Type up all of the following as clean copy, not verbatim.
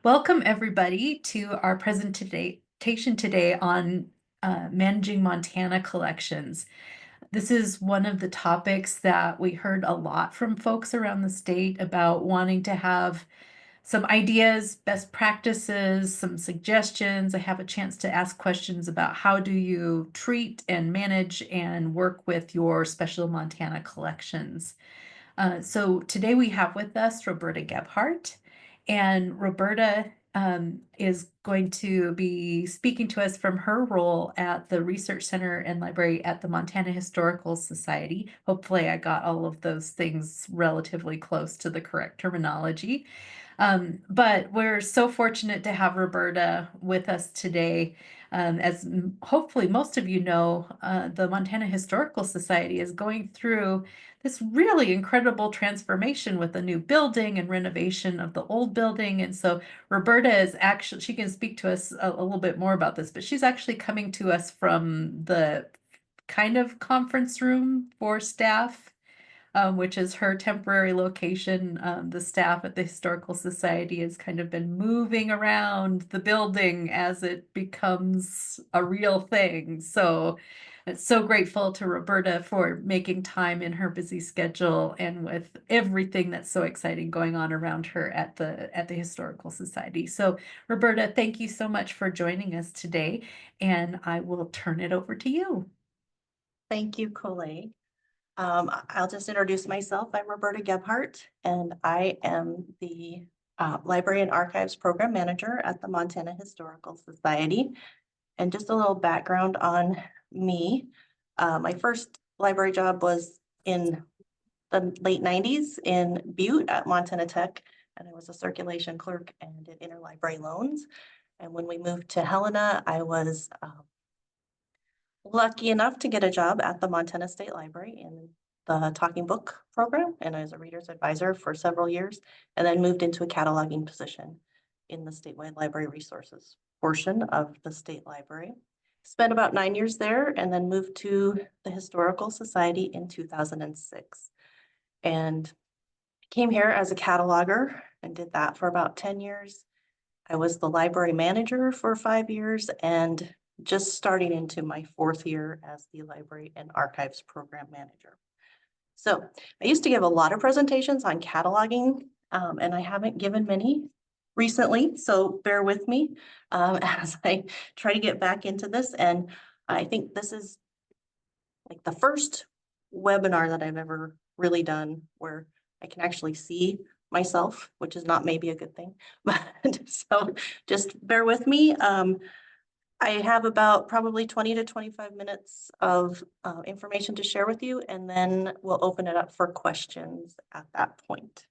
Welcome everybody to our presentation today on managing Montana collections. This is one of the topics that we heard a lot from folks around the state about wanting to have some ideas, best practices, some suggestions. I have a chance to ask questions about how do you treat and manage and work with your special Montana collections. So today we have with us Roberta Gebhardt, and Roberta is going to be speaking to us from her role at the Research Center and Library at the Montana Historical Society. Hopefully I got all of those things relatively close to the correct terminology. But we're so fortunate to have Roberta with us today. As hopefully most of you know, the Montana Historical Society is going through this really incredible transformation with a new building and renovation of the old building. And so Roberta is actually, she can speak to us a little bit more about this, but she's actually coming to us from the kind of conference room for staff, which is her temporary location. The staff at the Historical Society has kind of been moving around the building as it becomes a real thing. So it's so grateful to Roberta for making time in her busy schedule and with everything that's so exciting going on around her at the Historical Society. So Roberta, thank you so much for joining us today, and I will turn it over to you. Thank you, Colleen. I'll just introduce myself. I'm Roberta Gebhardt, and I am the Library and Archives Program Manager at the Montana Historical Society. And just a little background on me. My first library job was in the late 90s in Butte at Montana Tech, and I was a circulation clerk and did interlibrary loans. And when we moved to Helena, I was lucky enough to get a job at the Montana State Library in the talking book program, and I was a reader's advisor for several years, and then moved into a cataloging position in the statewide library resources portion of the state library. Spent about 9 years there, and then moved to the Historical Society in 2006. And came here as a cataloger and did that for about 10 years. I was the library manager for 5 years and just starting into my 4th year as the Library and Archives Program Manager. So I used to give a lot of presentations on cataloging, and I haven't given many recently, so bear with me as I try to get back into this. And I think this is like the first webinar that I've ever really done where I can actually see myself, which is not maybe a good thing, but so just bear with me. I have about probably 20 to 25 minutes of information to share with you, and then we'll open it up for questions at that point.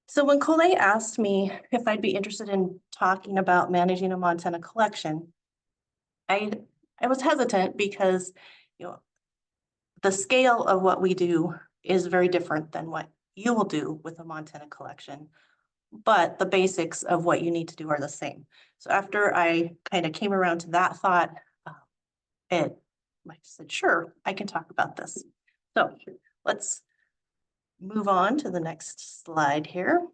So when Colette asked me if I'd be interested in talking about managing a Montana collection, I was hesitant because, the scale of what we do is very different than what you will do with a Montana collection, but the basics of what you need to do are the same. So after I kind of came around to that thought, I said, sure, I can talk about this. So let's move on to the next slide here.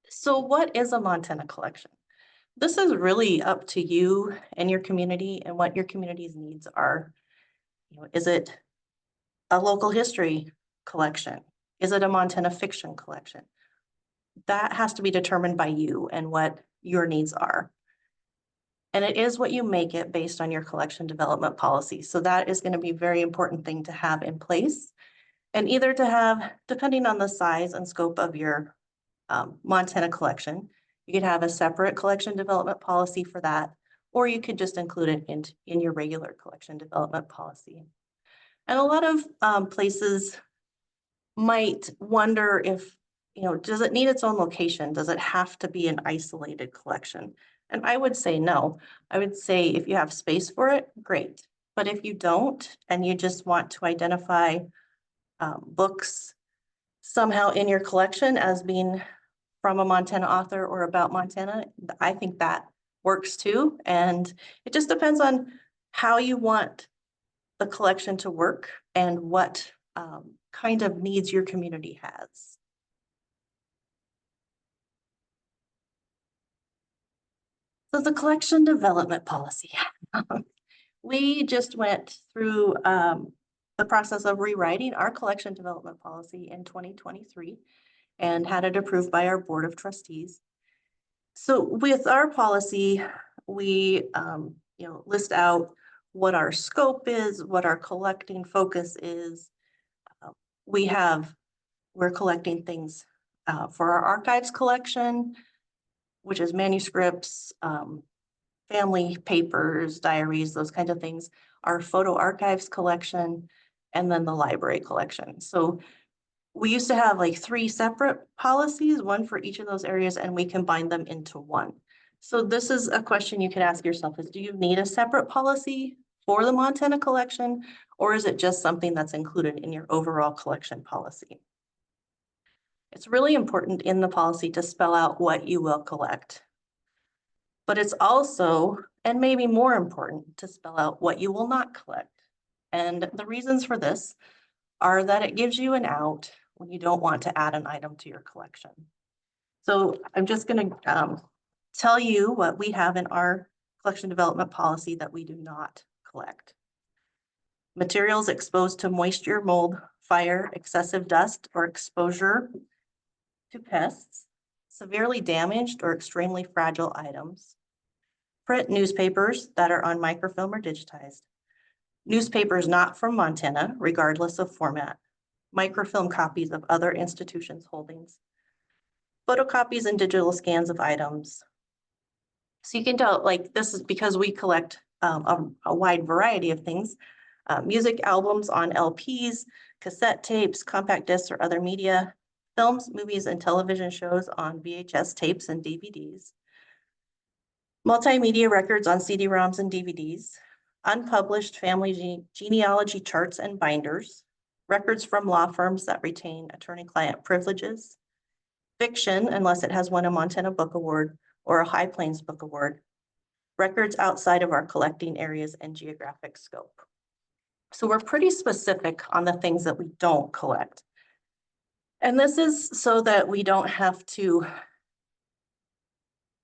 So what is a Montana collection? This is really up to you and your community and what your community's needs are. Is it a local history collection? Is it a Montana fiction collection? That has to be determined by you and what your needs are. And it is what you make it based on your collection development policy. So that is going to be a very important thing to have in place. And either to have, depending on the size and scope of your Montana collection, you could have a separate collection development policy for that, or you could just include it in your regular collection development policy. And a lot of places might wonder if, does it need its own location? Does it have to be an isolated collection? And I would say no. I would say if you have space for it, great. But if you don't, and you just want to identify books somehow in your collection as being from a Montana author or about Montana, I think that works too. And it just depends on how you want the collection to work and what kind of needs your community has. So the collection development policy. We just went through the process of rewriting our collection development policy in 2023 and had it approved by our Board of Trustees. So with our policy, we list out what our scope is, what our collecting focus is. Uh, we have, we're collecting things for our archives collection, which is manuscripts, family papers, diaries, those kinds of things, our photo archives collection, and then the library collection. So we used to have like 3 separate policies, one for each of those areas, and we combined them into one. So this is a question you could ask yourself is, do you need a separate policy for the Montana collection, or is it just something that's included in your overall collection policy? It's really important in the policy to spell out what you will collect. But it's also, and maybe more important, to spell out what you will not collect. And the reasons for this are that it gives you an out when you don't want to add an item to your collection. So I'm just going to tell you what we have in our collection development policy that we do not collect. Materials exposed to moisture, mold, fire, excessive dust, or exposure to pests, severely damaged or extremely fragile items, print newspapers that are on microfilm or digitized, newspapers not from Montana, regardless of format, microfilm copies of other institutions' holdings, photocopies and digital scans of items. So you can tell, like, this is because we collect a wide variety of things. Music albums on LPs, cassette tapes, compact discs, or other media, films, movies, and television shows on VHS tapes and DVDs, multimedia records on CD-ROMs and DVDs, unpublished family genealogy charts and binders, records from law firms that retain attorney-client privileges, fiction, unless it has won a Montana Book Award or a High Plains Book Award, records outside of our collecting areas and geographic scope. So we're pretty specific on the things that we don't collect. And this is so that we don't have to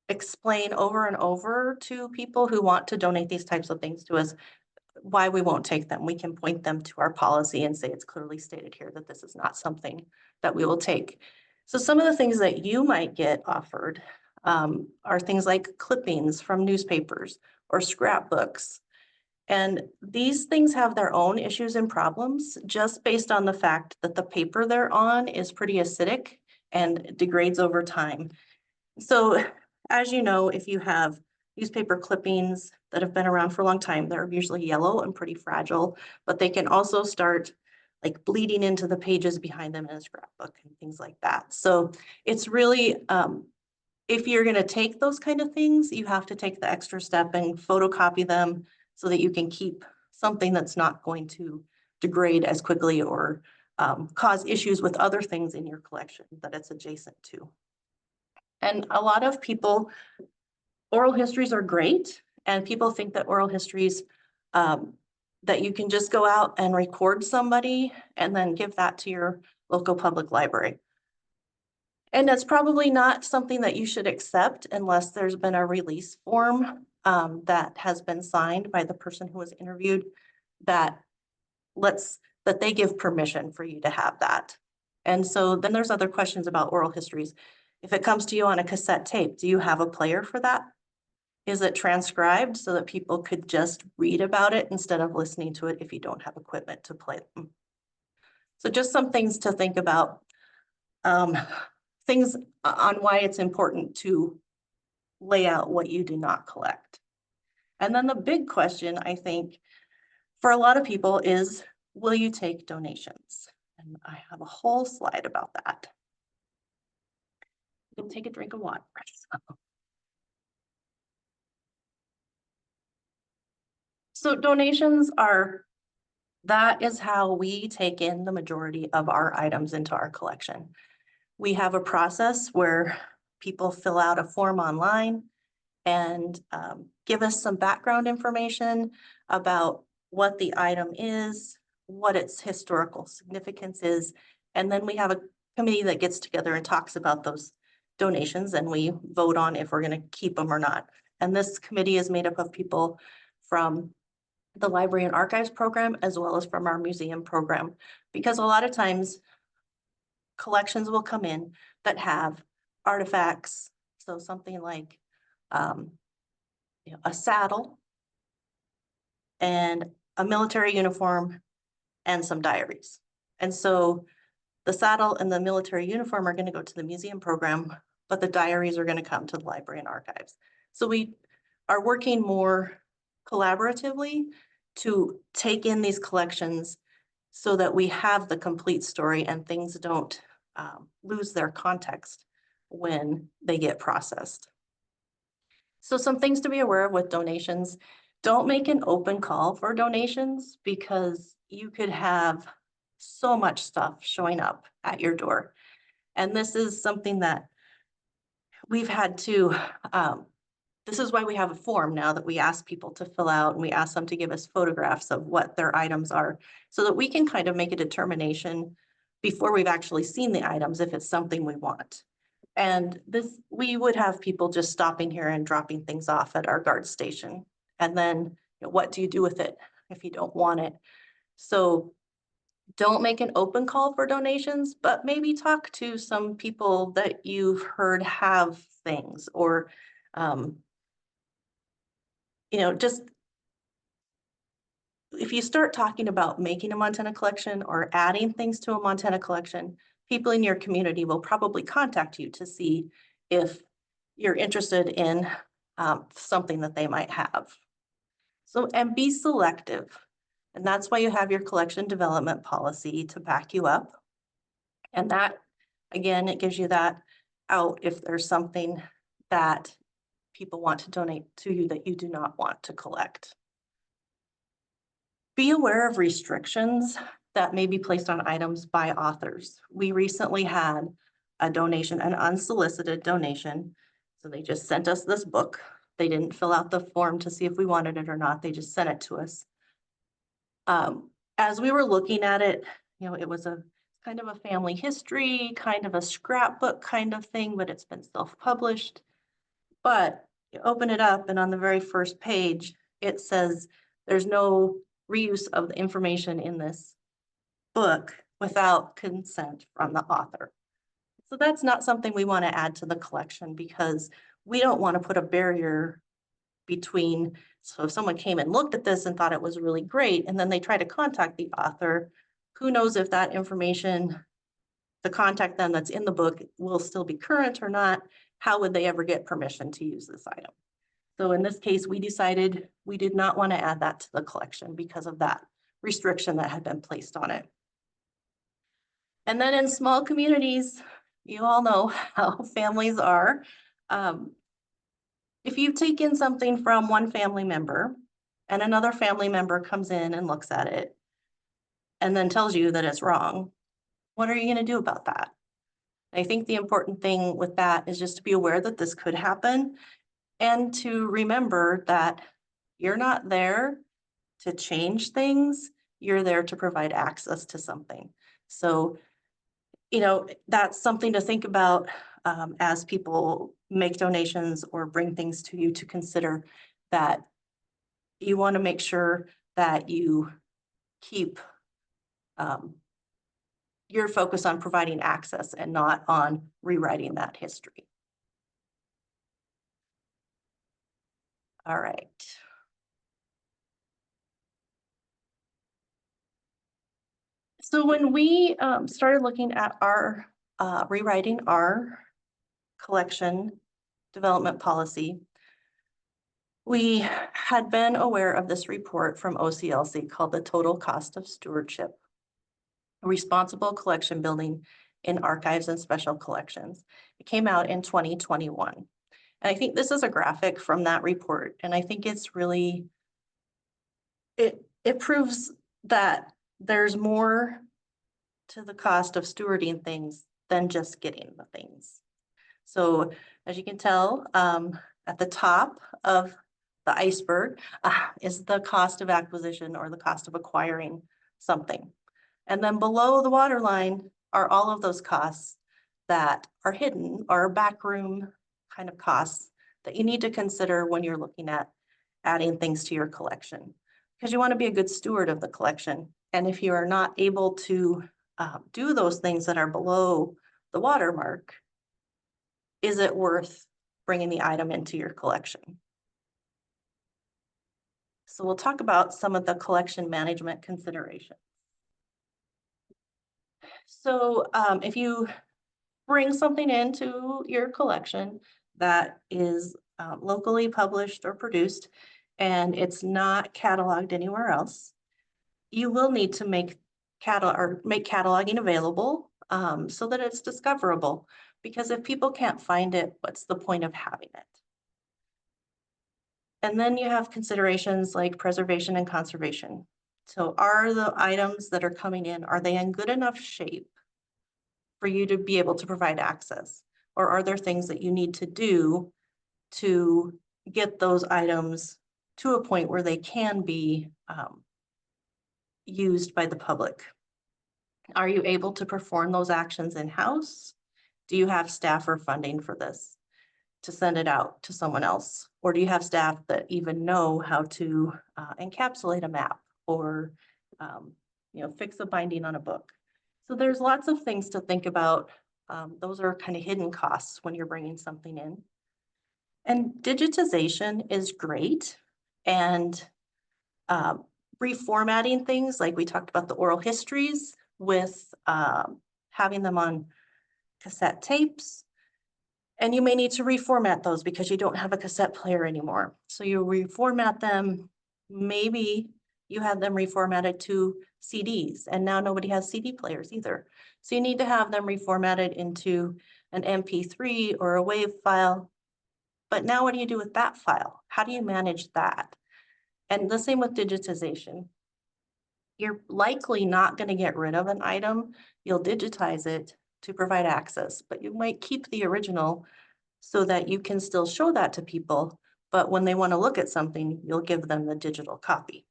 explain over and over to people who want to donate these types of things to us why we won't take them. We can point them to our policy and say it's clearly stated here that this is not something that we will take. So some of the things that you might get offered are things like clippings from newspapers or scrapbooks. And these things have their own issues and problems just based on the fact that the paper they're on is pretty acidic and degrades over time. So as you know, if you have newspaper clippings that have been around for a long time, they're usually yellow and pretty fragile, but they can also start like bleeding into the pages behind them in a scrapbook and things like that. So it's really, if you're going to take those kind of things, you have to take the extra step and photocopy them so that you can keep something that's not going to degrade as quickly or cause issues with other things in your collection that it's adjacent to. And a lot of people, oral histories are great, and people think that oral histories, that you can just go out and record somebody and then give that to your local public library. And that's probably not something that you should accept unless there's been a release form that has been signed by the person who was interviewed that they give permission for you to have that. And so then there's other questions about oral histories. If it comes to you on a cassette tape, do you have a player for that? Is it transcribed so that people could just read about it instead of listening to it if you don't have equipment to play them? So just some things to think about, things on why it's important to lay out what you do not collect. And then the big question, I think, for a lot of people is, will you take donations? And I have a whole slide about that. You can take a drink of water. So donations that is how we take in the majority of our items into our collection. We have a process where people fill out a form online and give us some background information about what the item is, what its historical significance is, and then we have a committee that gets together and talks about those donations, and we vote on if we're going to keep them or not. And this committee is made up of people from the Library and Archives program, as well as from our museum program, because a lot of times collections will come in that have artifacts. So something like um, a saddle and a military uniform and some diaries. And so the saddle and the military uniform are going to go to the museum program, but the diaries are going to come to the Library and Archives. So we are working more collaboratively to take in these collections so that we have the complete story and things don't lose their context when they get processed. So some things to be aware of with donations: don't make an open call for donations, because you could have so much stuff showing up at your door. And this is something that we've had to, this is why we have a form now that we ask people to fill out, and we ask them to give us photographs of what their items are, so that we can kind of make a determination before we've actually seen the items if it's something we want. And this, we would have people just stopping here and dropping things off at our guard station. And then, what do you do with it if you don't want it? So don't make an open call for donations, but maybe talk to some people that you've heard have things, or just if you start talking about making a Montana collection or adding things to a Montana collection, people in your community will probably contact you to see if you're interested in something that they might have. So, and be selective. And that's why you have your collection development policy to back you up. And that, again, it gives you that out if there's something that people want to donate to you that you do not want to collect. Be aware of restrictions that may be placed on items by authors. We recently had a donation, an unsolicited donation. So they just sent us this book. They didn't fill out the form to see if we wanted it or not. They just sent it to us. As we were looking at it, it was a kind of a family history, kind of a scrapbook kind of thing, but it's been self-published. But you open it up, and on the very first page, it says there's no reuse of the information in this book without consent from the author. So that's not something we want to add to the collection, because we don't want to put a barrier between. So if someone came and looked at this and thought it was really great, and then they try to contact the author, who knows if that information, the contact them that's in the book, will still be current or not? How would they ever get permission to use this item? So in this case, we decided we did not want to add that to the collection because of that restriction that had been placed on it. And then in small communities, you all know how families are. If you take in something from one family member and another family member comes in and looks at it and then tells you that it's wrong, what are you going to do about that? I think the important thing with that is just to be aware that this could happen, and to remember that you're not there to change things. You're there to provide access to something. So, that's something to think about as people make donations or bring things to you, to consider that you want to make sure that you keep your focus on providing access and not on rewriting that history. All right. So when we started looking at our rewriting our collection development policy, we had been aware of this report from OCLC called the Total Cost of Stewardship: Responsible Collection Building in Archives and Special Collections. It came out in 2021. And I think this is a graphic from that report. And I think it's really, it proves that there's more to the cost of stewarding things than just getting the things. So as you can tell, at the top of the iceberg is the cost of acquisition, or the cost of acquiring something. And then below the waterline are all of those costs that are hidden, or backroom kind of costs that you need to consider when you're looking at adding things to your collection, because you want to be a good steward of the collection. And if you are not able to do those things that are below the watermark, is it worth bringing the item into your collection? So we'll talk about some of the collection management considerations. So if you bring something into your collection that is locally published or produced, and it's not cataloged anywhere else, you will need to make cataloging available so that it's discoverable. Because if people can't find it, what's the point of having it? And then you have considerations like preservation and conservation. So are the items that are coming in, are they in good enough shape for you to be able to provide access? Or are there things that you need to do to get those items to a point where they can be used by the public? Are you able to perform those actions in-house? Do you have staff or funding for this to send it out to someone else? Or do you have staff that even know how to encapsulate a map or fix a binding on a book? So there's lots of things to think about. Those are kind of hidden costs when you're bringing something in. And digitization is great. And reformatting things, like we talked about the oral histories with having them on cassette tapes. And you may need to reformat those because you don't have a cassette player anymore. So you reformat them. Maybe you have them reformatted to CDs, and now nobody has CD players either. So you need to have them reformatted into an MP3 or a WAV file. But now what do you do with that file? How do you manage that? And the same with digitization. You're likely not going to get rid of an item. You'll digitize it to provide access, but you might keep the original so that you can still show that to people. But when they want to look at something, you'll give them the digital copy.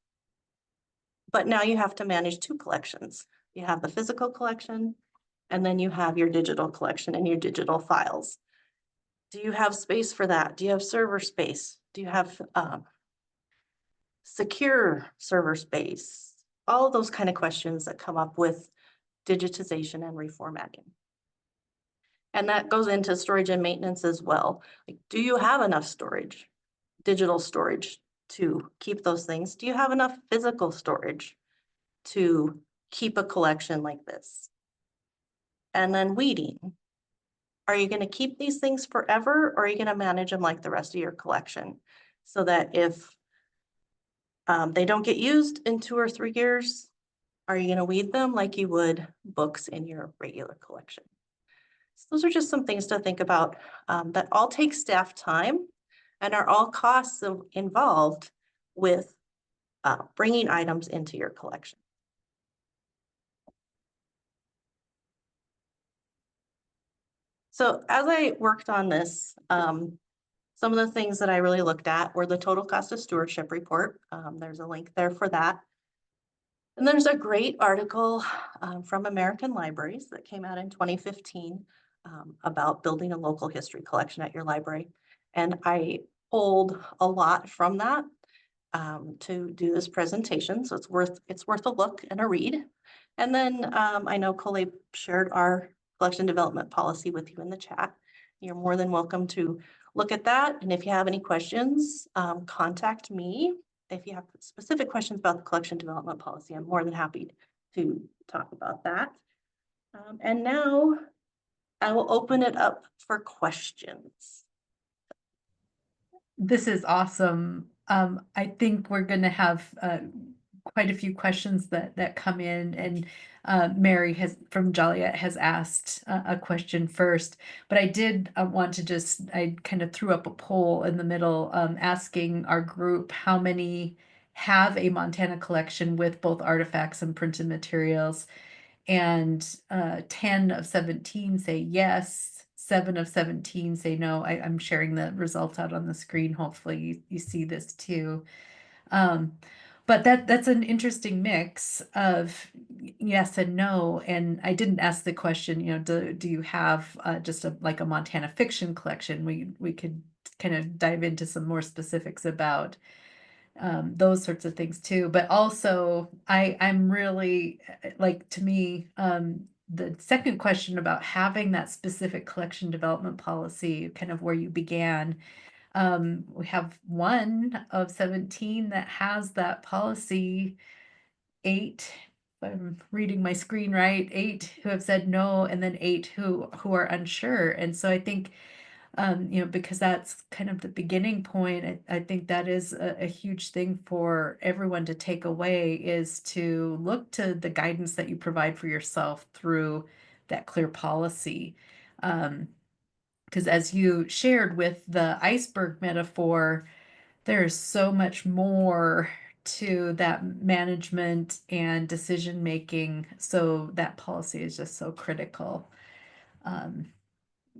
But now you have to manage two collections. You have the physical collection, and then you have your digital collection and your digital files. Do you have space for that? Do you have server space? Do you have secure server space? All of those kind of questions that come up with digitization and reformatting. And that goes into storage and maintenance as well. Like, do you have enough storage, digital storage, to keep those things? Do you have enough physical storage to keep a collection like this? And then weeding. Are you going to keep these things forever, or are you going to manage them like the rest of your collection so that if they don't get used in 2 or 3 years, are you going to weed them like you would books in your regular collection? So those are just some things to think about that all take staff time and are all costs involved with bringing items into your collection. So as I worked on this, some of the things that I really looked at were the total cost of stewardship report. There's a link there for that. And there's a great article from American Libraries that came out in 2015 about building a local history collection at your library. And I pulled a lot from that to do this presentation. So it's worth a look and a read. And then I know Coley shared our collection development policy with you in the chat. You're more than welcome to look at that. And if you have any questions, contact me. If you have specific questions about the collection development policy, I'm more than happy to talk about that. And now I will open it up for questions. This is awesome. I think we're going to have quite a few questions that come in, and Mary from Joliet has asked a question first. But I did want to I kind of threw up a poll in the middle, asking our group how many have a Montana collection with both artifacts and printed materials. And 10 of 17 say yes, 7 of 17 say no. I'm sharing the results out on the screen. Hopefully you see this too. But that's an interesting mix of yes and no. And I didn't ask the question, do you have just like a Montana fiction collection? We could kind of dive into some more specifics about those sorts of things too. But also, I'm really like to me, the second question about having that specific collection development policy, kind of where you began. We have one of 17 that has that policy. 8, if I'm reading my screen right, 8 who have said no, and then 8 who are unsure. And so I think, because that's kind of the beginning point, I think that is a huge thing for everyone to take away, is to look to the guidance that you provide for yourself through that clear policy. Because as you shared with the iceberg metaphor, there's so much more to that management and decision making. So that policy is just so critical. Um,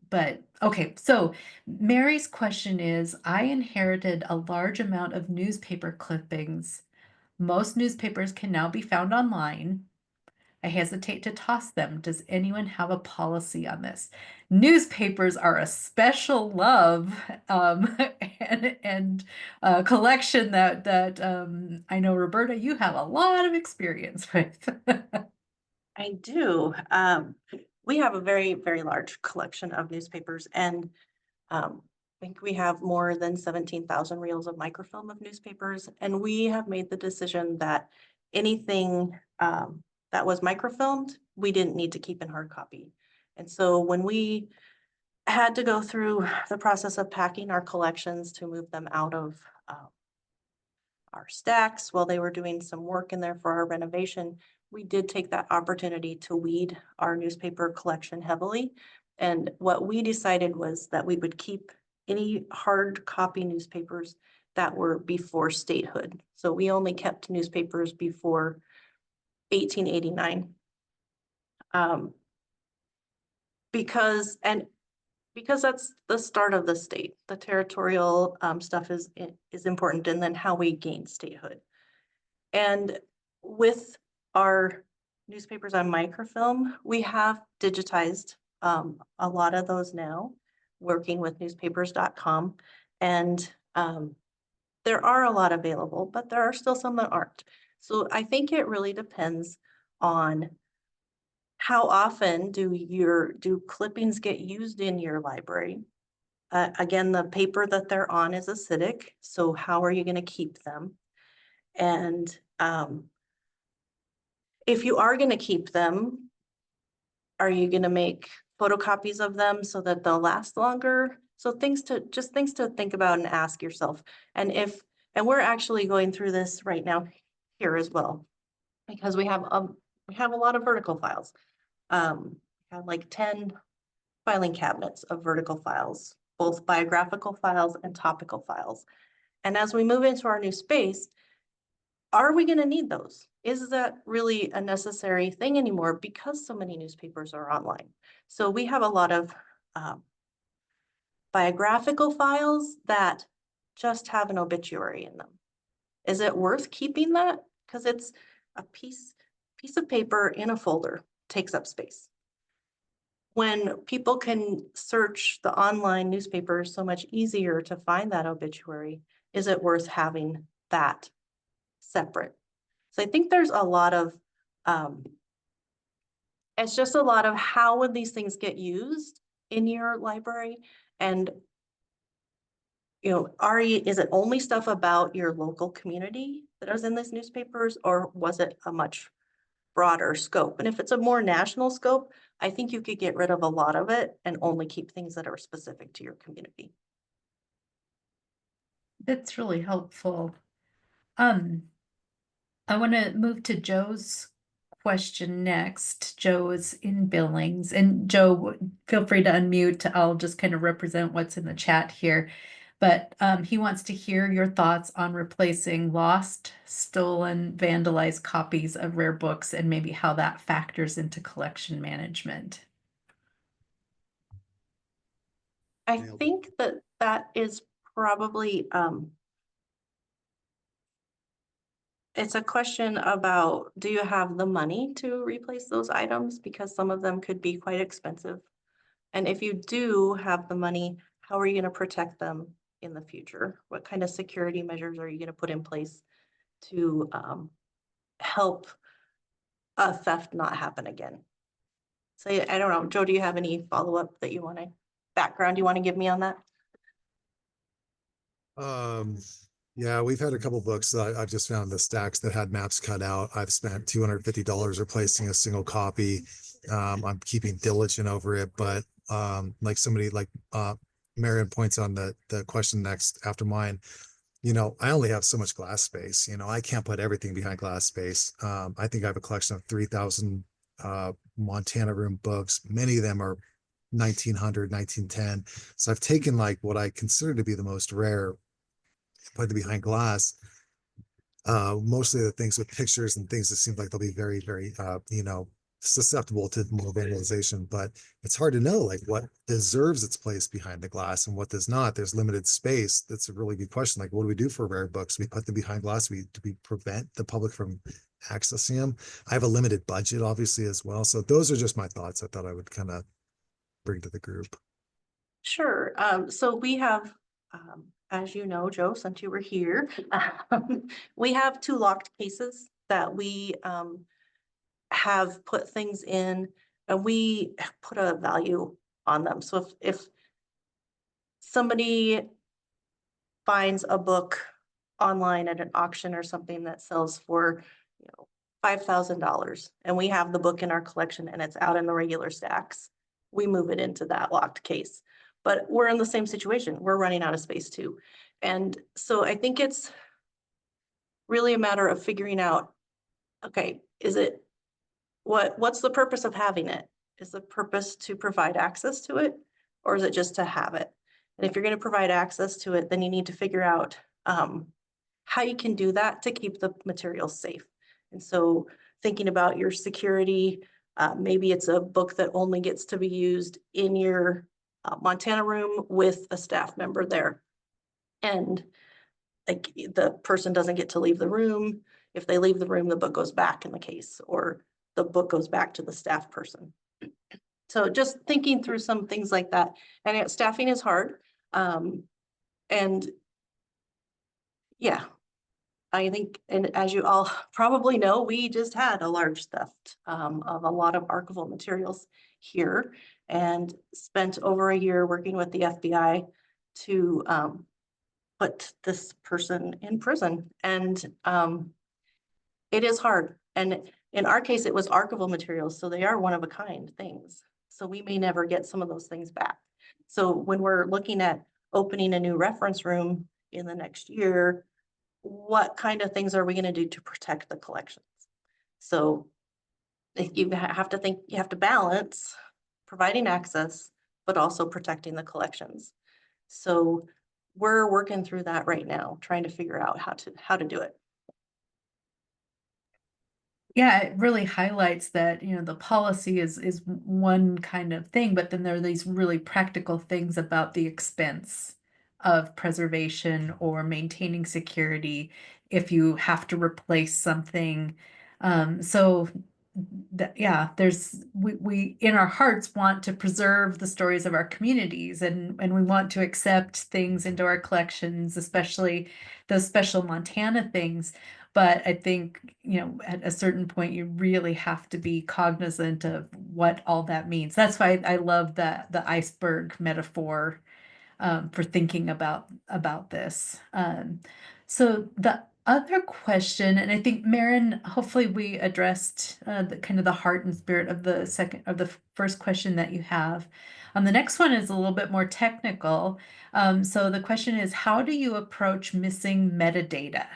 but okay, so Mary's question is, I inherited a large amount of newspaper clippings. Most newspapers can now be found online. I hesitate to toss them. Does anyone have a policy on this? Newspapers are a special love, and a collection that I know, Roberta, you have a lot of experience with. I do. We have a very, very large collection of newspapers, and I think we have more than 17,000 reels of microfilm of newspapers, and we have made the decision that anything that was microfilmed, we didn't need to keep in hard copy. And so when we had to go through the process of packing our collections to move them out of our stacks while they were doing some work in there for our renovation, we did take that opportunity to weed our newspaper collection heavily. And what we decided was that we would keep any hard copy newspapers that were before statehood. So we only kept newspapers before 1889. Because that's the start of the state. The territorial stuff is important, and then how we gain statehood. And with our newspapers on microfilm, we have digitized a lot of those now, working with newspapers.com. And there are a lot available, but there are still some that aren't. So I think it really depends on how often do clippings get used in your library. Again, the paper that they're on is acidic, so how are you going to keep them? And if you are going to keep them, are you going to make photocopies of them so that they'll last longer? So things to think about and ask yourself. And we're actually going through this right now here as well, because we have a lot of vertical files. We have like 10 filing cabinets of vertical files, both biographical files and topical files. And as we move into our new space, are we going to need those? Is that really a necessary thing anymore, because so many newspapers are online? So we have a lot of biographical files that just have an obituary in them. Is it worth keeping that? Because it's a piece of paper in a folder, takes up space. When people can search the online newspapers so much easier to find that obituary, is it worth having that separate? So I think there's a lot of, it's just a lot of how would these things get used in your library? And, is it only stuff about your local community that is in these newspapers, or was it a much broader scope? And if it's a more national scope, I think you could get rid of a lot of it and only keep things that are specific to your community. That's really helpful. Um, I want to move to Joe's question next. Joe is in Billings, and Joe, feel free to unmute. I'll just kind of represent what's in the chat here. But he wants to hear your thoughts on replacing lost, stolen, vandalized copies of rare books, and maybe how that factors into collection management. I think that is probably it's a question about, do you have the money to replace those items? Because some of them could be quite expensive. And if you do have the money, how are you going to protect them in the future? What kind of security measures are you going to put in place to help a theft not happen again? So I don't know, Joe, do you have any follow-up that you want to, background you want to give me on that? Um, yeah, we've had a couple books that I've just found the stacks that had maps cut out. I've spent $250 replacing a single copy. I'm keeping diligent over it, but like somebody like Marion points on the question next after mine, I only have so much glass space. I can't put everything behind glass space. I think I have a collection of 3,000 Montana room books. Many of them are 1900, 1910. So I've taken like what I consider to be the most rare, put it behind glass. Mostly the things with pictures and things that seem like they'll be very, very, susceptible to more vandalization. But it's hard to know like what deserves its place behind the glass and what does not. There's limited space. That's a really good question. Like, what do we do for rare books? We put them behind glass. Do we prevent the public from accessing them? I have a limited budget, obviously, as well. So those are just my thoughts. I thought I would kind of bring to the group. Sure. So we have, as you know, Joe, since you were here, we have 2 locked cases that we have put things in, and we put a value on them. So if somebody finds a book online at an auction or something that sells for, $5,000, and we have the book in our collection and it's out in the regular stacks, we move it into that locked case. But we're in the same situation. We're running out of space too. And so I think it's really a matter of figuring out, okay, what's the purpose of having it? Is the purpose to provide access to it, or is it just to have it? And if you're going to provide access to it, then you need to figure out how you can do that to keep the materials safe. And so thinking about your security, maybe it's a book that only gets to be used in your Montana room with a staff member there. And like the person doesn't get to leave the room. If they leave the room, the book goes back in the case, or the book goes back to the staff person. So just thinking through some things like that. And staffing is hard. And yeah, I think, and as you all probably know, we just had a large theft of a lot of archival materials here, and spent over a year working with the FBI to put this person in prison. And it is hard. And in our case, it was archival materials, so they are one of a kind things. So we may never get some of those things back. So when we're looking at opening a new reference room in the next year, what kind of things are we going to do to protect the collections? So you have to think, you have to balance providing access, but also protecting the collections. So we're working through that right now, trying to figure out how to do it. Yeah, it really highlights that, the policy is one kind of thing, but then there are these really practical things about the expense of preservation or maintaining security if you have to replace something. So that, yeah, we in our hearts want to preserve the stories of our communities, and we want to accept things into our collections, especially those special Montana things. But I think, at a certain point, you really have to be cognizant of what all that means. That's why I love the iceberg metaphor, for thinking about this. So the other question, and I think Marin, hopefully we addressed the kind of the heart and spirit of the first question that you have. The next one is a little bit more technical. So the question is, how do you approach missing metadata?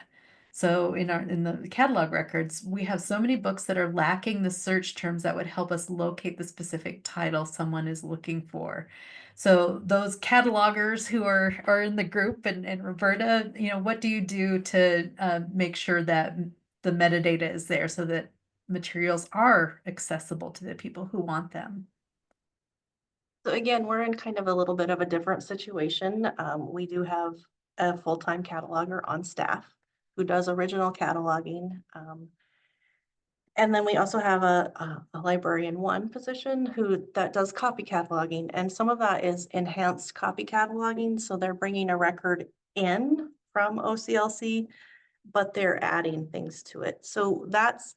So in the catalog records, we have so many books that are lacking the search terms that would help us locate the specific title someone is looking for. So those catalogers who are in the group, and Roberta, what do you do to make sure that the metadata is there so that materials are accessible to the people who want them? So again, we're in kind of a little bit of a different situation. We do have a full-time cataloger on staff who does original cataloging. And then we also have a librarian one position that does copy cataloging, and some of that is enhanced copy cataloging. So they're bringing a record in from OCLC, but they're adding things to it. So that's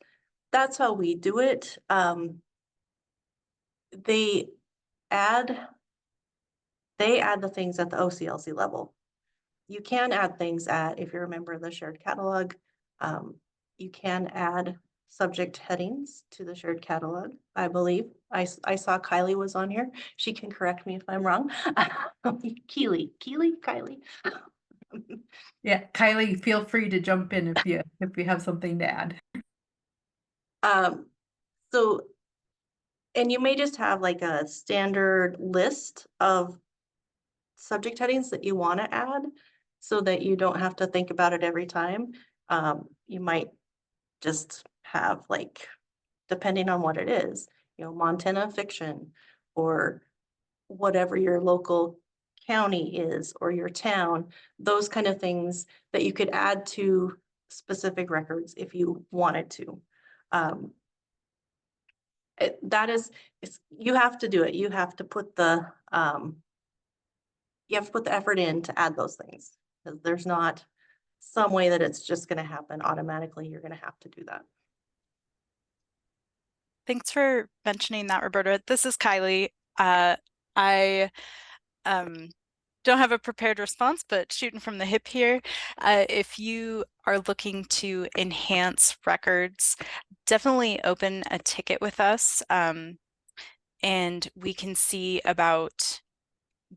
how we do it. They add the things at the OCLC level. You can add things if you're a member of the shared catalog, you can add subject headings to the shared catalog, I believe. I saw Kylie was on here. She can correct me if I'm wrong. Kylie. Yeah, Kylie, feel free to jump in if you have something to add. So, and you may just have like a standard list of subject headings that you want to add so that you don't have to think about it every time. You might just have like, depending on what it is, Montana fiction or whatever your local county is or your town, those kind of things that you could add to specific records if you wanted to. You have to do it. You have to put the effort in to add those things, because there's not some way that it's just going to happen automatically. You're going to have to do that. Thanks for mentioning that, Roberta. This is Kylie. I don't have a prepared response, but shooting from the hip here. If you are looking to enhance records, definitely open a ticket with us, and we can see about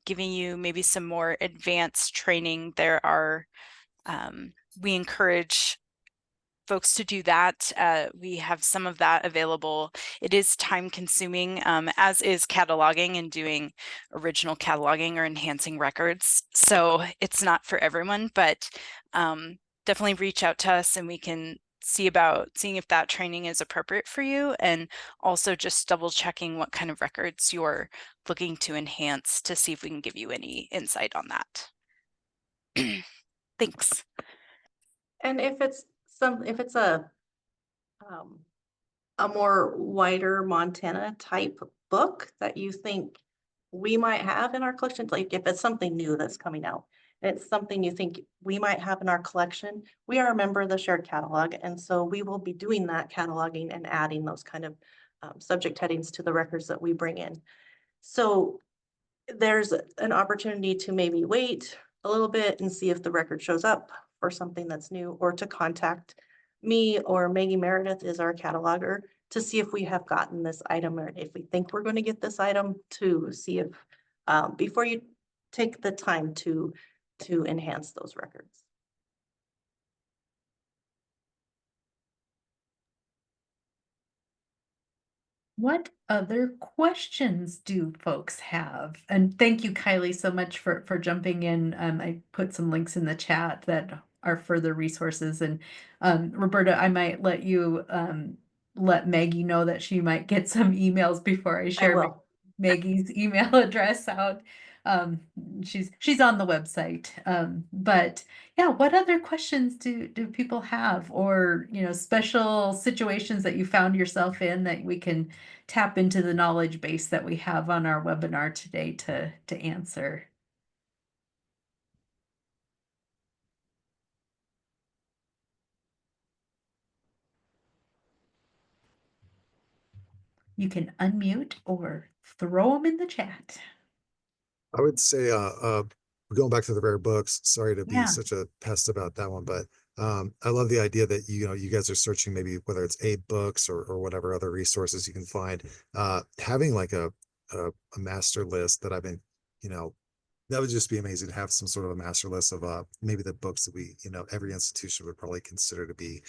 giving you maybe some more advanced training. There are, we encourage folks to do that. We have some of that available. It is time consuming, as is cataloging and doing original cataloging or enhancing records. So it's not for everyone, but definitely reach out to us and we can see about seeing if that training is appropriate for you, and also just double checking what kind of records you're looking to enhance to see if we can give you any insight on that. Thanks. And if it's a more wider Montana type book that you think we might have in our collection, like if it's something new that's coming out, it's something you think we might have in our collection, we are a member of the shared catalog, and so we will be doing that cataloging and adding those kind of subject headings to the records that we bring in. So there's an opportunity to maybe wait a little bit and see if the record shows up for something that's new, or to contact me, or Maggie Meredith is our cataloger, to see if we have gotten this item, or if we think we're going to get this item, to see if before you take the time to enhance those records. What other questions do folks have? And thank you, Kylie, so much for jumping in. I put some links in the chat that are further resources. And Roberta, I might let you let Maggie know that she might get some emails before I share Maggie's email address out. She's on the website. But yeah, what other questions do people have, or special situations that you found yourself in that we can tap into the knowledge base that we have on our webinar today to answer? You can unmute or throw them in the chat. I would say, going back to the rare books, sorry to be Yeah. such a pest about that one, but I love the idea that you guys are searching, maybe whether it's books or whatever other resources you can find. Having like a master list that I've been, that would just be amazing to have some sort of a master list of maybe the books that we, every institution would probably consider to be,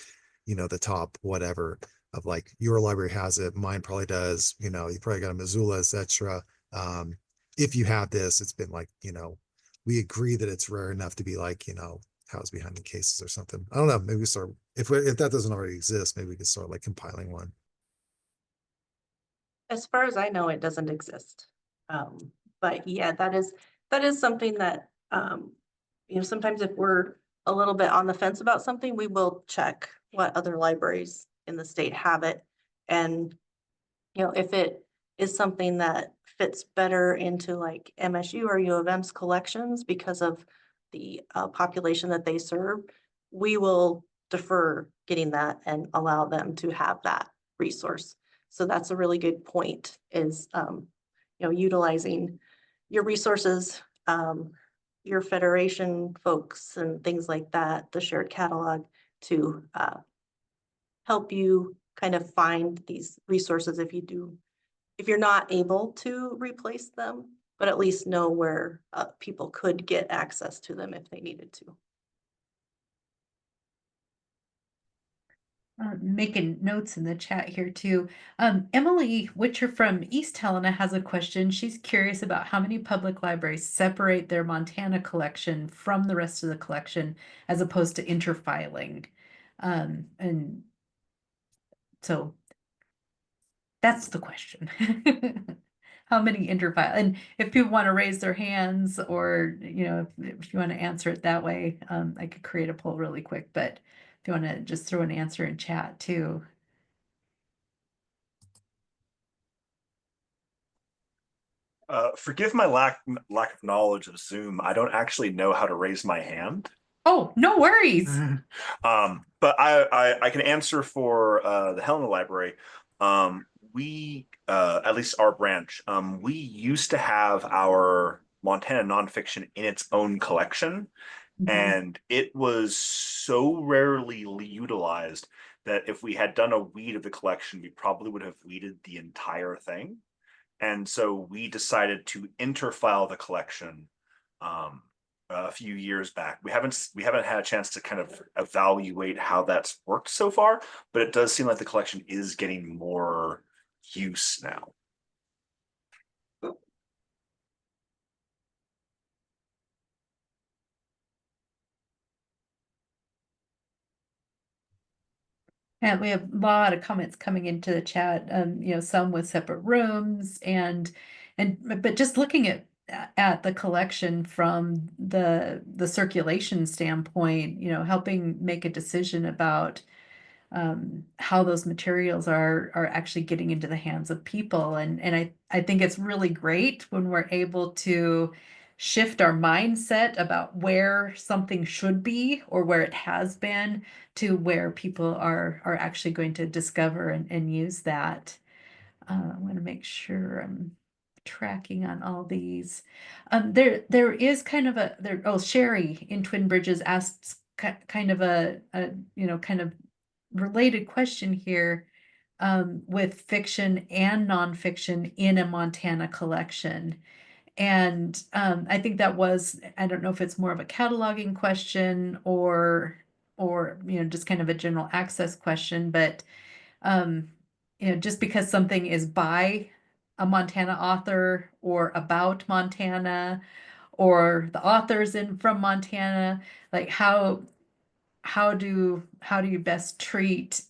the top whatever, of like your library has it, mine probably does, you probably got a Missoula, etc. If you have this, it's been like, we agree that it's rare enough to be like, housed behind the cases or something. I don't know. Maybe we start, if that doesn't already exist, maybe we could start like compiling one. As far as I know, it doesn't exist. But yeah, that is something that, sometimes if we're a little bit on the fence about something, we will check what other libraries in the state have it. And, you know, if it is something that fits better into like MSU or U of M's collections because of the population that they serve, we will defer getting that and allow them to have that resource. So that's a really good point, is you know, utilizing your resources, your federation folks and things like that, the shared catalog, to help you kind of find these resources if you're not able to replace them, but at least know where people could get access to them if they needed to. Making notes in the chat here too. Emily Witcher from East Helena has a question. She's curious about how many public libraries separate their Montana collection from the rest of the collection as opposed to interfiling. And so that's the question. How many interfile? And if people want to raise their hands, or if you want to answer it that way, I could create a poll really quick, but if you want to just throw an answer in chat too. Forgive my lack of knowledge of Zoom. I don't actually know how to raise my hand. Oh, no worries. But I can answer for the Helena Library. We at least our branch, we used to have our Montana nonfiction in its own collection, and it was so rarely utilized that if we had done a weed of the collection, we probably would have weeded the entire thing. And so we decided to interfile the collection a few years back. We haven't had a chance to kind of evaluate how that's worked so far, but it does seem like the collection is getting more use now. And we have a lot of comments coming into the chat, some with separate rooms but just looking at the collection from the circulation standpoint, helping make a decision about how those materials are actually getting into the hands of people. And I think it's really great when we're able to shift our mindset about where something should be or where it has been to where people are actually going to discover and use that. I want to make sure I'm tracking on all these. There is kind of Sherry in Twin Bridges asks kind of a kind of related question here, with fiction and nonfiction in a Montana collection. And I think I don't know if it's more of a cataloging question or just kind of a general access question, but just because something is by a Montana author or about Montana, or the author's from Montana, like how do you best treat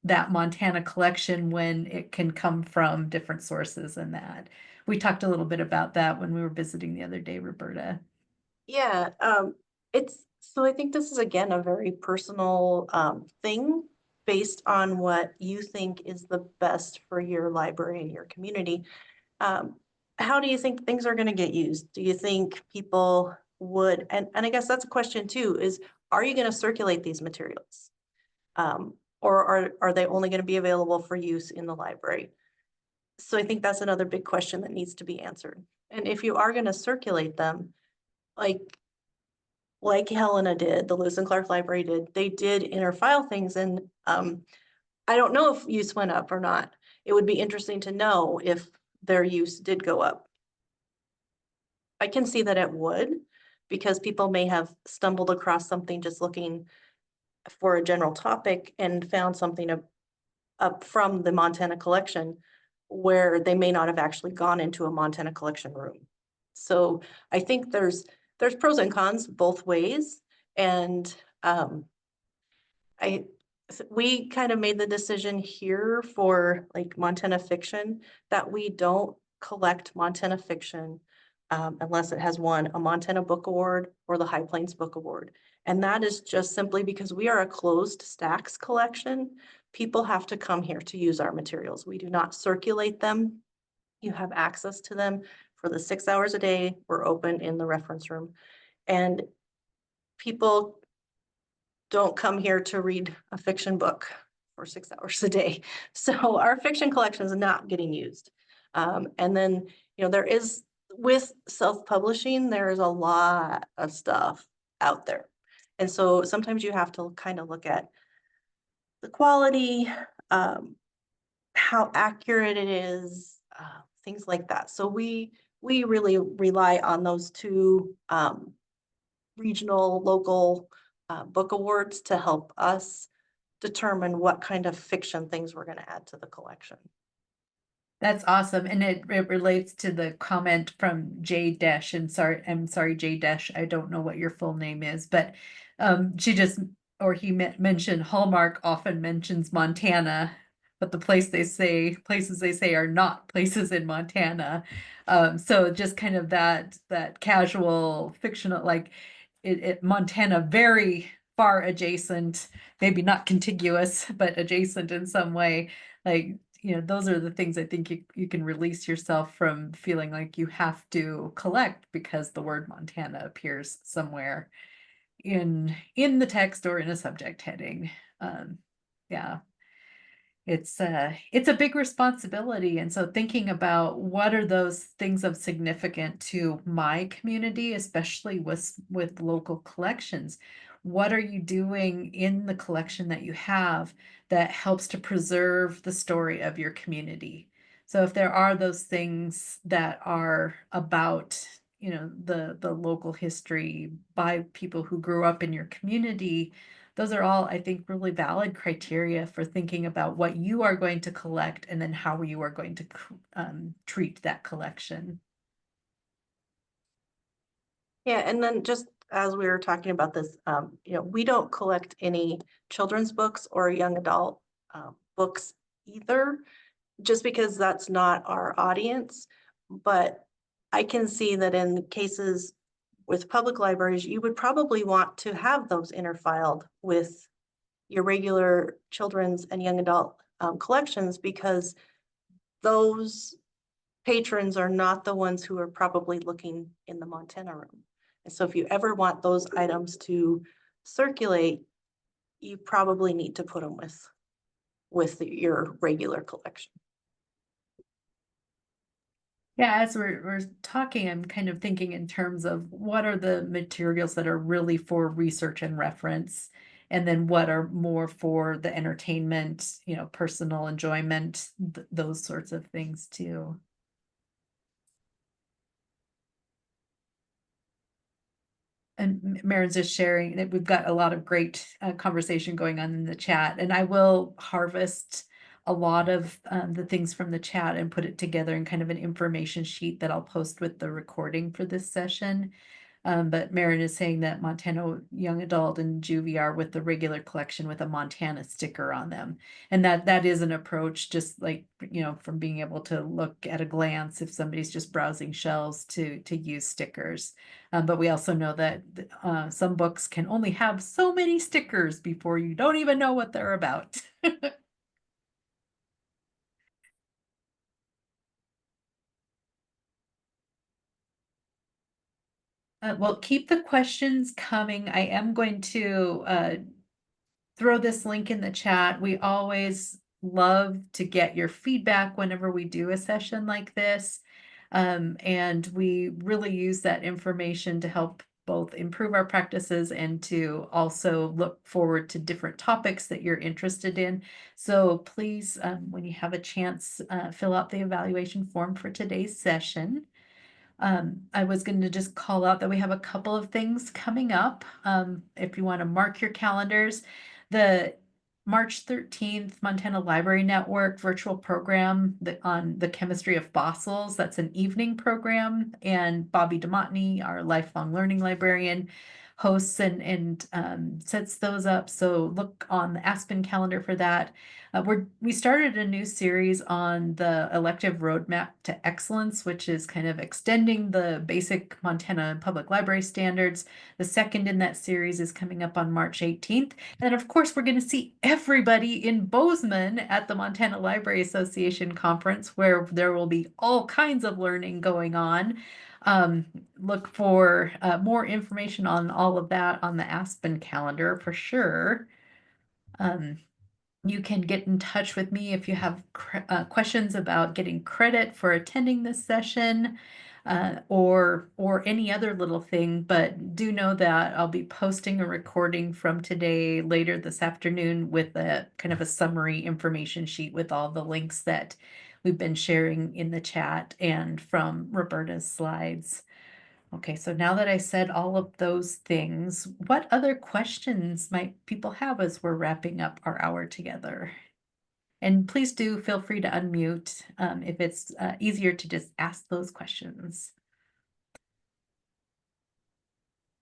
that Montana collection when it can come from different sources? And that we talked a little bit about that when we were visiting the other day, Roberta. Yeah, so I think this is again a very personal thing based on what you think is the best for your library and your community. How do you think things are going to get used? Do you think people would, and I guess that's a question too, is are you going to circulate these materials? Or are they only going to be available for use in the library? So I think that's another big question that needs to be answered. And if you are going to circulate them, like Helena did, the Lewis and Clark Library did, they did interfile things. And I don't know if use went up or not. It would be interesting to know if their use did go up. I can see that it would, because people may have stumbled across something just looking for a general topic and found something up from the Montana collection where they may not have actually gone into a Montana collection room. So I think there's pros and cons both ways. And we kind of made the decision here for like Montana fiction that we don't collect Montana fiction unless it has won a Montana Book Award or the High Plains Book Award. And that is just simply because we are a closed stacks collection. People have to come here to use our materials. We do not circulate them. You have access to them for the 6 hours a day. We're open in the reference room. And people don't come here to read a fiction book for 6 hours a day. So our fiction collection is not getting used. And then, there is, with self-publishing, there is a lot of stuff out there. And so sometimes you have to kind of look at the quality, how accurate it is, things like that. So we really rely on those two regional, local book awards to help us determine what kind of fiction things we're going to add to the collection. That's awesome. And it relates to the comment from J Dash, and I'm sorry, J Dash, I don't know what your full name is, but she just, or he mentioned Hallmark often mentions Montana, but the places they say are not places in Montana. So just kind of that casual fictional, like Montana, very far adjacent, maybe not contiguous, but adjacent in some way. Like, those are the things I think you can release yourself from feeling like you have to collect because the word Montana appears somewhere in the text or in a subject heading. Yeah. It's a big responsibility. And so thinking about what are those things of significant to my community, especially with local collections, what are you doing in the collection that you have that helps to preserve the story of your community? So if there are those things that are about, the local history by people who grew up in your community, those are all, I think, really valid criteria for thinking about what you are going to collect and then how you are going to treat that collection. Yeah, and then just as we were talking about this, we don't collect any children's books or young adult books either, just because that's not our audience. But I can see that in cases with public libraries, you would probably want to have those interfiled with your regular children's and young adult collections, because those patrons are not the ones who are probably looking in the Montana room. And so if you ever want those items to circulate, you probably need to put them with your regular collection. Yeah, as we're talking, I'm kind of thinking in terms of what are the materials that are really for research and reference, and then what are more for the entertainment, personal enjoyment, those sorts of things too. And Marin's just sharing that we've got a lot of great conversation going on in the chat, and I will harvest a lot of the things from the chat and put it together in kind of an information sheet that I'll post with the recording for this session. But Marin is saying that Montana Young Adult and Juvie are with the regular collection with a Montana sticker on them. And that is an approach, just like, from being able to look at a glance if somebody's just browsing shelves to use stickers. But we also know that some books can only have so many stickers before you don't even know what they're about. Well, keep the questions coming. I am going to throw this link in the chat. We always love to get your feedback whenever we do a session like this. And we really use that information to help both improve our practices and to also look forward to different topics that you're interested in. So please, when you have a chance, fill out the evaluation form for today's session. I was going to just call out that we have a couple of things coming up. If you want to mark your calendars, the March 13th Montana Library Network virtual program on the chemistry of fossils, that's an evening program, and Bobby DeMontney, our lifelong learning librarian, hosts and sets those up. So look on the Aspen calendar for that. We started a new series on the elective roadmap to excellence, which is kind of extending the basic Montana Public Library standards. The second in that series is coming up on March 18th. And of course, we're going to see everybody in Bozeman at the Montana Library Association conference, where there will be all kinds of learning going on. Look for more information on all of that on the Aspen calendar for sure. You can get in touch with me if you have questions about getting credit for attending this session, or any other little thing. But do know that I'll be posting a recording from today later this afternoon with a kind of a summary information sheet with all the links that we've been sharing in the chat and from Roberta's slides. Okay, so now that I said all of those things, what other questions might people have as we're wrapping up our hour together? And please do feel free to unmute if it's easier to just ask those questions.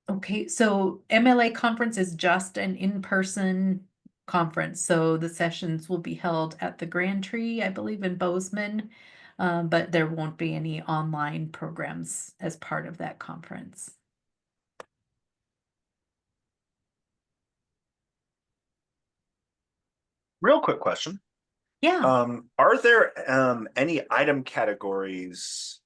Okay, so MLA conference is just an in-person conference. So the sessions will be held at the Grand Tree, I believe, in Bozeman. But there won't be any online programs as part of that conference. Real quick question. Yeah. Are there any item categories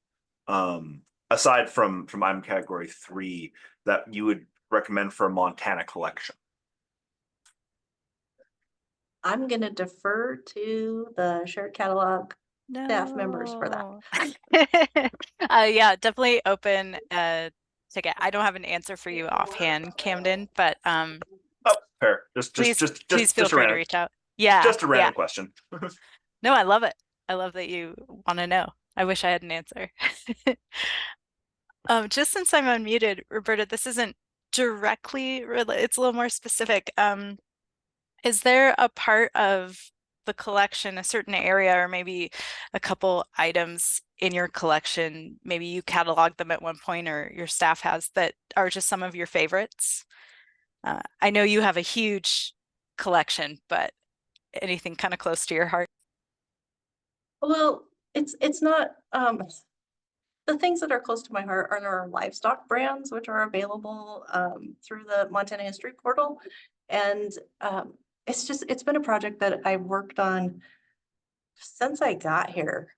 aside from item category 3 that you would recommend for a Montana collection? I'm going to defer to the shared catalog staff members for that. Yeah, definitely open ticket. I don't have an answer for you offhand, Camden, but Oh, fair. please feel just a free to random, reach out. Yeah, just a yeah. random question. No, I love it. I love that you want to know. I wish I had an answer. Just since I'm unmuted, Roberta, this isn't directly related, it's a little more specific. Is there a part of the collection, a certain area, or maybe a couple items in your collection, maybe you cataloged them at one point or your staff has, that are just some of your favorites? I know you have a huge collection, but anything kind of close to your heart? Well, it's not the things that are close to my heart are our livestock brands, which are available through the Montana History Portal. And it's been a project that I've worked on since I got here.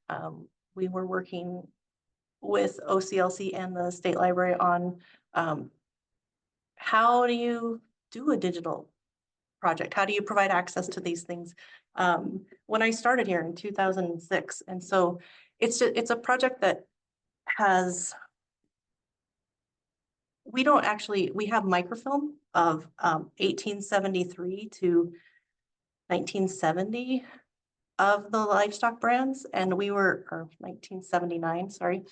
We were working with OCLC and the State Library on how do you do a digital project? How do you provide access to these things? When I started here in 2006. And so it's a project that has, we have microfilm of 1873 to 1970 of the livestock brands, and or 1979, sorry.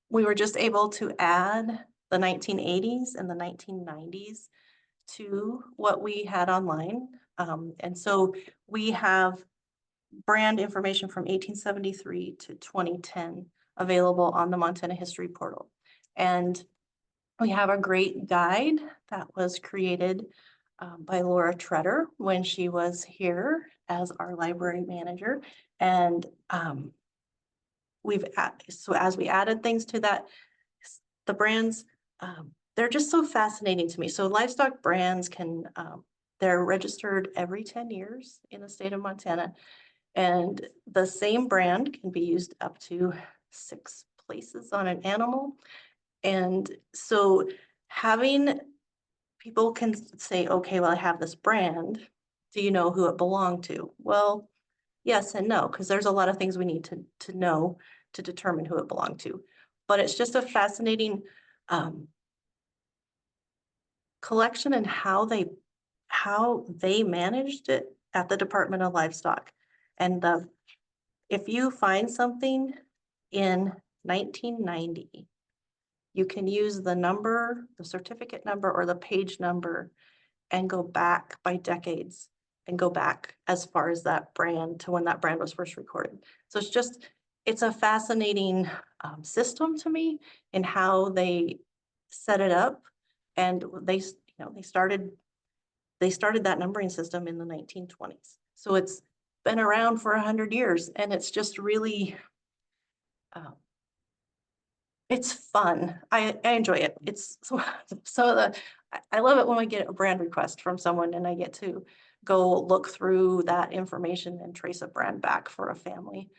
We were just able to add the 1980s and the 1990s to what we had online. And so we have brand information from 1873 to 2010 available on the Montana History Portal. And we have a great guide that was created by Laura Treader when she was here as our library manager. And so as we added things to that, the brands, they're just so fascinating to me. So livestock brands they're registered every 10 years in the state of Montana. And the same brand can be used up to 6 places on an animal. And so having people can say, okay, well, I have this brand. Do you know who it belonged to? Well, yes and no, because there's a lot of things we need to know to determine who it belonged to. But it's just a fascinating collection and how they managed it at the Department of Livestock. And if you find something in 1990, you can use the number, the certificate number, or the page number and go back by decades and go back as far as that brand to when that brand was first recorded. So it's a fascinating system to me in how they set it up And they started that numbering system in the 1920s. So it's been around for 100 years, and it's just really, it's fun. I enjoy it. It's I love it when I get a brand request from someone and I get to go look through that information and trace a brand back for a family.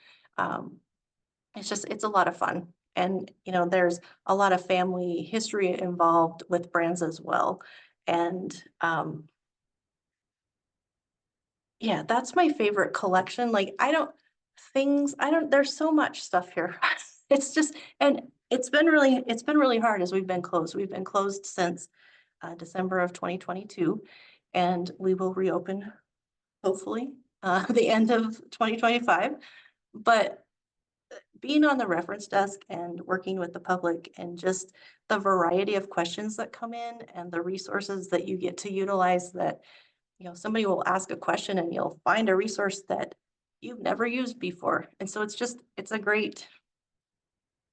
It's a lot of fun. And, there's a lot of family history involved with brands as well. And, yeah, that's my favorite collection. Like, there's so much stuff here. It's just, and it's been really hard as we've been closed. We've been closed since December of 2022, and we will reopen hopefully the end of 2025. But being on the reference desk and working with the public and just the variety of questions that come in and the resources that you get to utilize, that somebody will ask a question and you'll find a resource that you've never used before. And so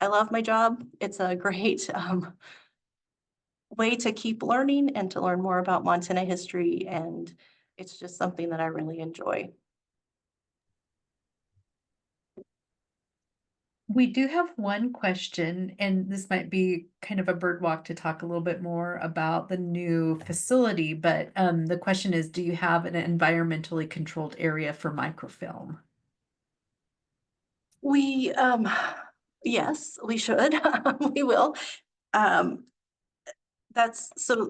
I love my job. It's a great way to keep learning and to learn more about Montana history. And it's just something that I really enjoy. We do have one question, and this might be kind of a bird walk to talk a little bit more about the new facility, but the question is, do you have an environmentally controlled area for microfilm? We, yes, we should. We will. So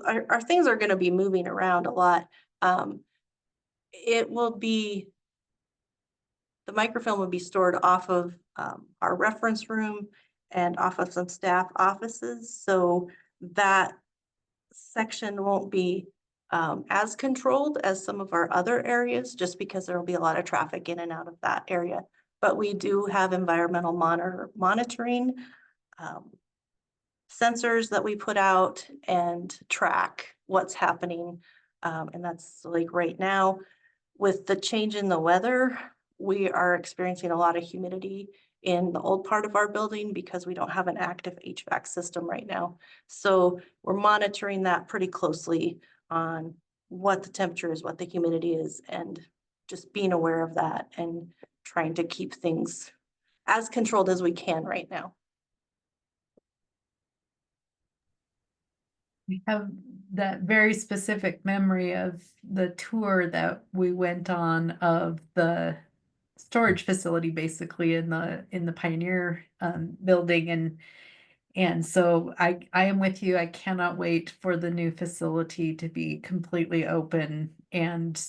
our things are going to be moving around a lot. It will be, the microfilm will be stored off of our reference room and off of some staff offices. So that section won't be as controlled as some of our other areas, just because there will be a lot of traffic in and out of that area. But we do have environmental monitoring sensors that we put out and track what's happening. And that's like right now with the change in the weather, we are experiencing a lot of humidity in the old part of our building because we don't have an active HVAC system right now. So we're monitoring that pretty closely on what the temperature is, what the humidity is, and just being aware of that and trying to keep things as controlled as we can right now. We have that very specific memory of the tour that we went on of the storage facility, basically in the Pioneer building, and so I am with you. I cannot wait for the new facility to be completely open and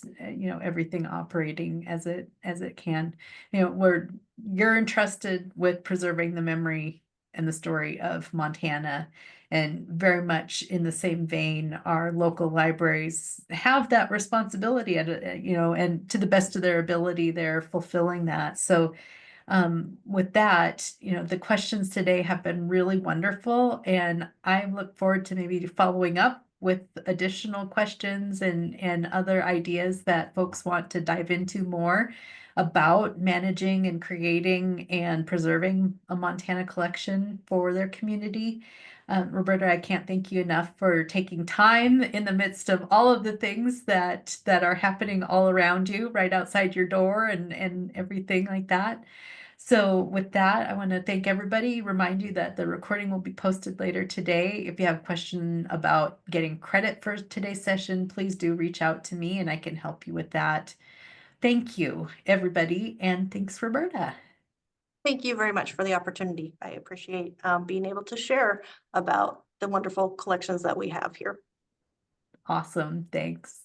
everything operating as it can. You're entrusted with preserving the memory and the story of Montana, and very much in the same vein, our local libraries have that responsibility and to the best of their ability, they're fulfilling that. So with that, the questions today have been really wonderful, and I look forward to maybe following up with additional questions and other ideas that folks want to dive into more about managing and creating and preserving a Montana collection for their community. Roberta, I can't thank you enough for taking time in the midst of all of the things that are happening all around you, right outside your door and everything like that. So with that, I want to thank everybody, remind you that the recording will be posted later today. If you have a question about getting credit for today's session, please do reach out to me and I can help you with that. Thank you, everybody, and thanks, Roberta. Thank you very much for the opportunity. I appreciate being able to share about the wonderful collections that we have here. Awesome, thanks.